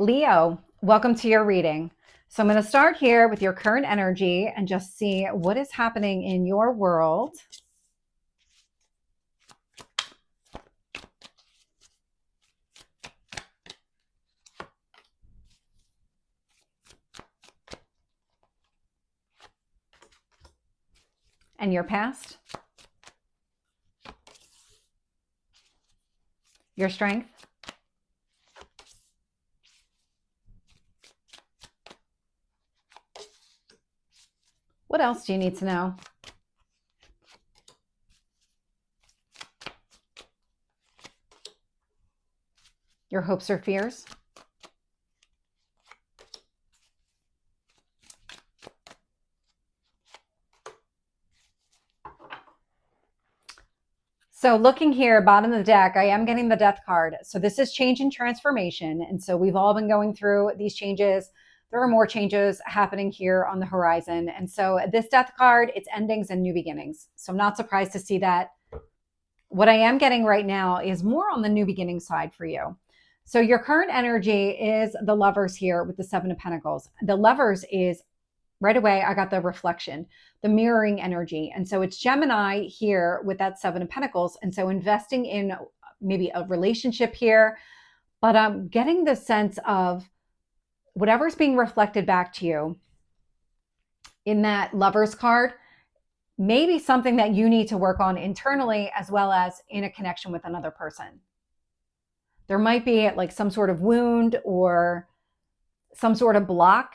Leo, welcome to your reading. So I'm going to start here with your current energy and just see what is happening in your world. And your past. Your strength. What else do you need to know? Your hopes or fears? So looking here, bottom of the deck, I am getting the Death card. So this is change and transformation. And so we've all been going through these changes. There are more changes happening here on the horizon. And so this Death card, it's endings and new beginnings. So I'm not surprised to see that. What I am getting right now is more on the new beginning side for you. So your current energy is the Lovers here with the Seven of Pentacles. The Lovers is right away, I got the reflection, the mirroring energy. And so it's Gemini here with that Seven of Pentacles. And so investing in maybe a relationship here, but I'm getting the sense of whatever's being reflected back to you in that Lovers card, maybe something that you need to work on internally as well as in a connection with another person. There might be like some sort of wound or some sort of block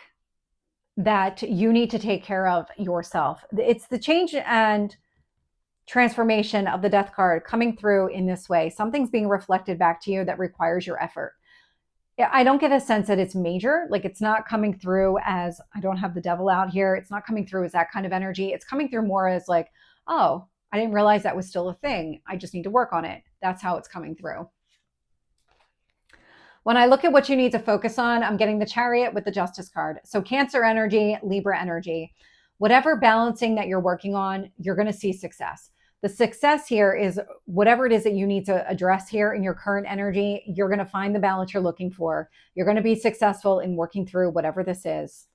that you need to take care of yourself. It's the change and transformation of the Death card coming through in this way. Something's being reflected back to you that requires your effort. I don't get a sense that it's major. Like it's not coming through as, I don't have the devil out here. It's not coming through as that kind of energy. It's coming through more as like, oh, I didn't realize that was still a thing. I just need to work on it. That's how it's coming through. When I look at what you need to focus on, I'm getting the Chariot with the Justice card. So Cancer energy, Libra energy, whatever balancing that you're working on, you're going to see success. The success here is whatever it is that you need to address here in your current energy, you're going to find the balance you're looking for. You're going to be successful in working through whatever this is.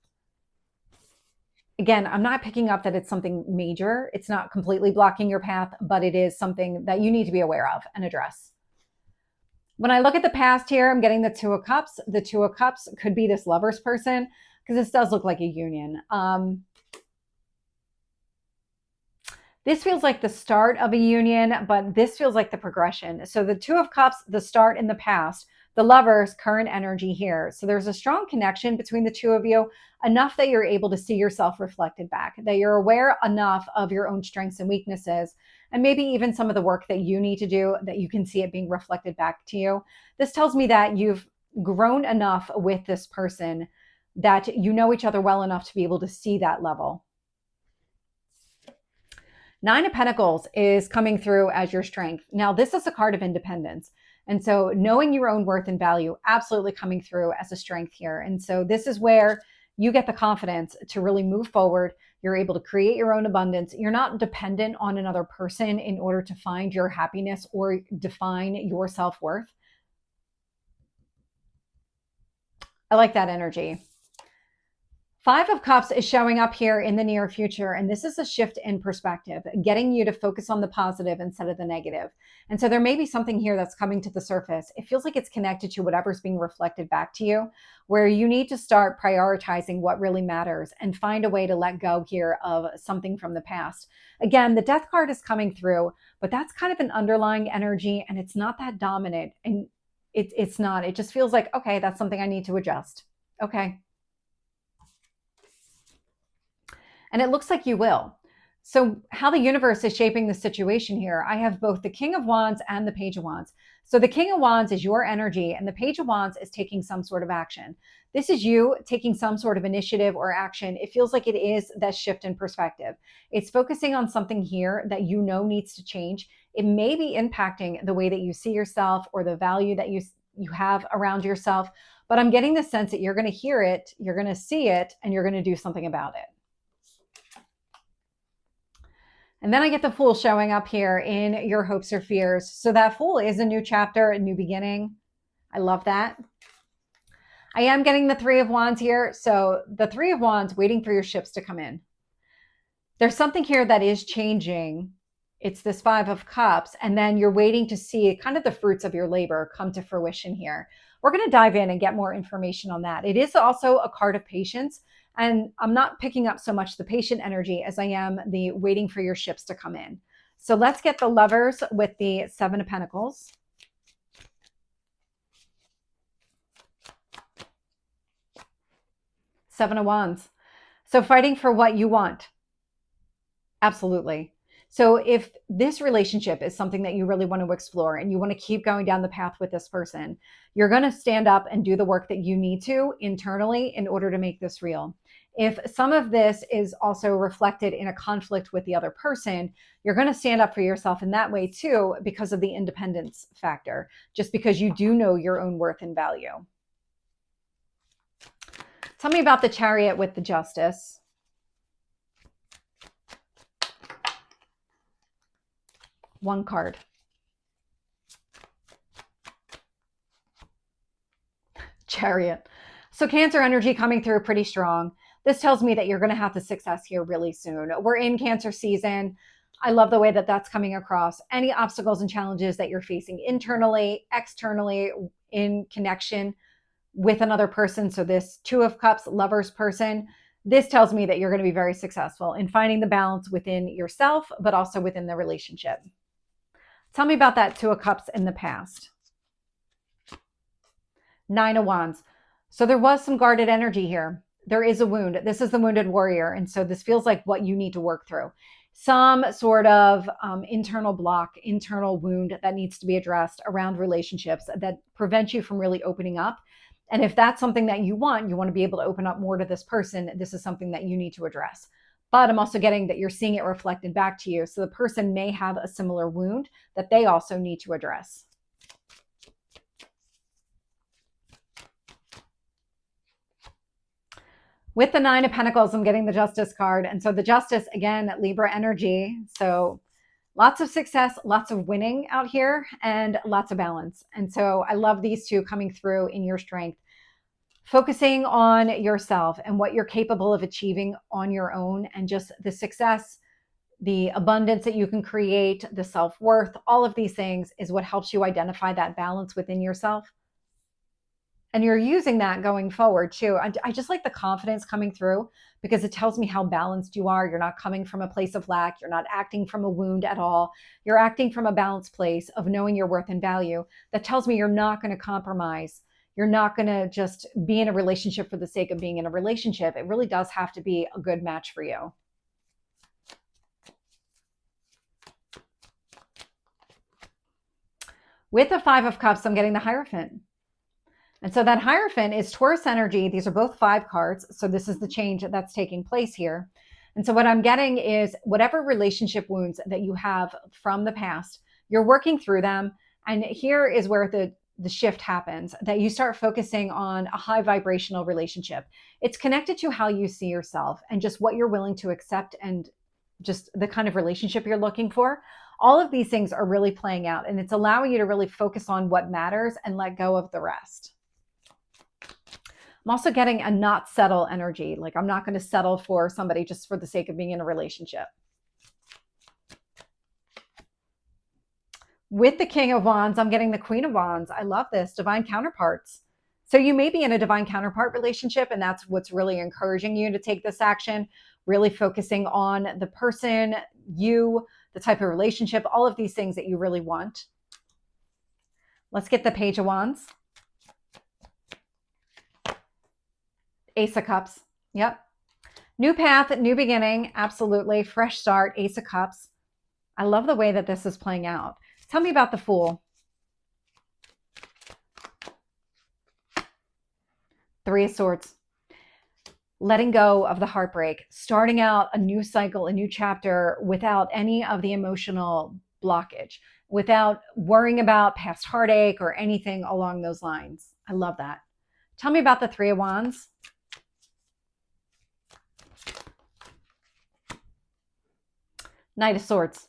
Again, I'm not picking up that it's something major. It's not completely blocking your path, but it is something that you need to be aware of and address. When I look at the past here, I'm getting the Two of Cups. The Two of Cups could be this Lovers person because this does look like a union. This feels like the start of a union, but this feels like the progression. So the Two of Cups, the start in the past, the Lovers, current energy here. So there's a strong connection between the two of you, enough that you're able to see yourself reflected back, that you're aware enough of your own strengths and weaknesses, and maybe even some of the work that you need to do that you can see it being reflected back to you. This tells me that you've grown enough with this person that you know each other well enough to be able to see that level. Nine of Pentacles is coming through as your strength. Now, this is a card of independence. And so knowing your own worth and value, absolutely coming through as a strength here. And so this is where you get the confidence to really move forward. You're able to create your own abundance. You're not dependent on another person in order to find your happiness or define your self-worth. I like that energy. Five of Cups is showing up here in the near future, and this is a shift in perspective, getting you to focus on the positive instead of the negative. And so there may be something here that's coming to the surface. It feels like it's connected to whatever's being reflected back to you, where you need to start prioritizing what really matters and find a way to let go here of something from the past. Again, the Death card is coming through, but that's kind of an underlying energy, and it's not that dominant. And it's not. It just feels like, okay, that's something I need to adjust. Okay. And it looks like you will. So how the universe is shaping the situation here, I have both the King of Wands and the Page of Wands. So the King of Wands is your energy, and the Page of Wands is taking some sort of action. This is you taking some sort of initiative or action. It feels like it is that shift in perspective. It's focusing on something here that you know needs to change. It may be impacting the way that you see yourself or the value that you have around yourself, but I'm getting the sense that you're going to hear it, you're going to see it, and you're going to do something about it. And then I get the Fool showing up here in your hopes or fears. So that Fool is a new chapter, a new beginning. I love that. I am getting the Three of Wands here. So the Three of Wands, waiting for your ships to come in. There's something here that is changing. It's this Five of Cups, and then you're waiting to see kind of the fruits of your labor come to fruition here. We're going to dive in and get more information on that. It is also a card of patience, and I'm not picking up so much the patient energy as I am the waiting for your ships to come in. So let's get the Lovers with the Seven of Pentacles. Seven of Wands. So fighting for what you want. Absolutely. So if this relationship is something that you really want to explore and you want to keep going down the path with this person, you're going to stand up and do the work that you need to internally in order to make this real. If some of this is also reflected in a conflict with the other person, you're going to stand up for yourself in that way too, because of the independence factor, just because you do know your own worth and value. Tell me about the Chariot with the Justice. One card. Chariot. So Cancer energy coming through pretty strong. This tells me that you're going to have the success here really soon. We're in Cancer season. I love the way that that's coming across. Any obstacles and challenges that you're facing internally, externally, in connection with another person. So this Two of Cups, Lovers person, this tells me that you're going to be very successful in finding the balance within yourself, but also within the relationship. Tell me about that Two of Cups in the past. Nine of Wands. So there was some guarded energy here. There is a wound. This is the wounded warrior. And so this feels like what you need to work through. Some sort of internal block, internal wound that needs to be addressed around relationships that prevent you from really opening up. And if that's something that you want to be able to open up more to this person, this is something that you need to address. But I'm also getting that you're seeing it reflected back to you. So the person may have a similar wound that they also need to address. With the Nine of Pentacles, I'm getting the Justice card. And so the Justice, again, Libra energy. So lots of success, lots of winning out here, and lots of balance. And so I love these two coming through in your strength. Focusing on yourself and what you're capable of achieving on your own, and just the success, the abundance that you can create, the self-worth, all of these things is what helps you identify that balance within yourself. And you're using that going forward too. I just like the confidence coming through, because it tells me how balanced you are. You're not coming from a place of lack. You're not acting from a wound at all. You're acting from a balanced place of knowing your worth and value. That tells me you're not going to compromise. You're not going to just be in a relationship for the sake of being in a relationship. It really does have to be a good match for you. With the Five of Cups, I'm getting the Hierophant. And so that Hierophant is Taurus energy. These are both 5 cards. So this is the change that's taking place here. And so what I'm getting is whatever relationship wounds that you have from the past, you're working through them. And here is where the shift happens, that you start focusing on a high vibrational relationship. It's connected to how you see yourself and just what you're willing to accept, and just the kind of relationship you're looking for. All of these things are really playing out, and it's allowing you to really focus on what matters and let go of the rest. I'm also getting a not settle energy. Like, I'm not going to settle for somebody just for the sake of being in a relationship. With the King of Wands, I'm getting the Queen of Wands. I love this. Divine counterparts. So you may be in a divine counterpart relationship, and that's what's really encouraging you to take this action, really focusing on the person, you, the type of relationship, all of these things that you really want. Let's get the Page of Wands. Ace of Cups. Yep. New path, new beginning. Absolutely. Fresh start. Ace of Cups. I love the way that this is playing out. Tell me about the Fool. Three of Swords. Letting go of the heartbreak. Starting out a new cycle, a new chapter without any of the emotional blockage, without worrying about past heartache or anything along those lines. I love that. Tell me about the Three of Wands. Knight of Swords.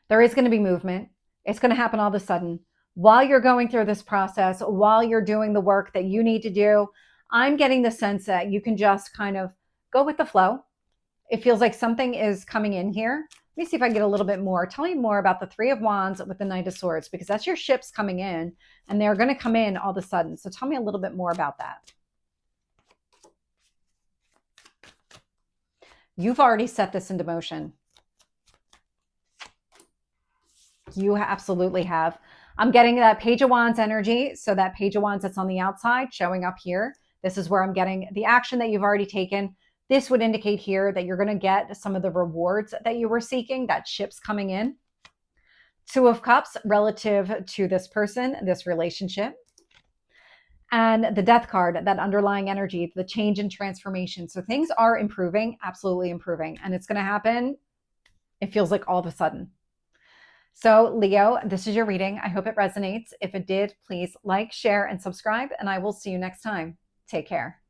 There is going to be movement. It's going to happen all of a sudden. while you're going through this process, while you're doing the work that you need to do, I'm getting the sense that you can just kind of go with the flow. It feels like something is coming in here. Let me see if I can get a little bit more. Tell me more about the Three of Wands with the Knight of Swords, because that's your ships coming in and they're going to come in all of a sudden. So tell me a little bit more about that. You've already set this into motion. You absolutely have. I'm getting that Page of Wands energy. So that Page of Wands that's on the outside showing up here. This is where I'm getting the action that you've already taken. This would indicate here that you're going to get some of the rewards that you were seeking, that ship's coming in. Two of Cups relative to this person, this relationship. And the Death card, that underlying energy, the change and transformation. So things are improving, absolutely improving. And it's going to happen, it feels like all of a sudden. So Leo, this is your reading. I hope it resonates. If it did, please like, share, and subscribe. And I will see you next time. Take care.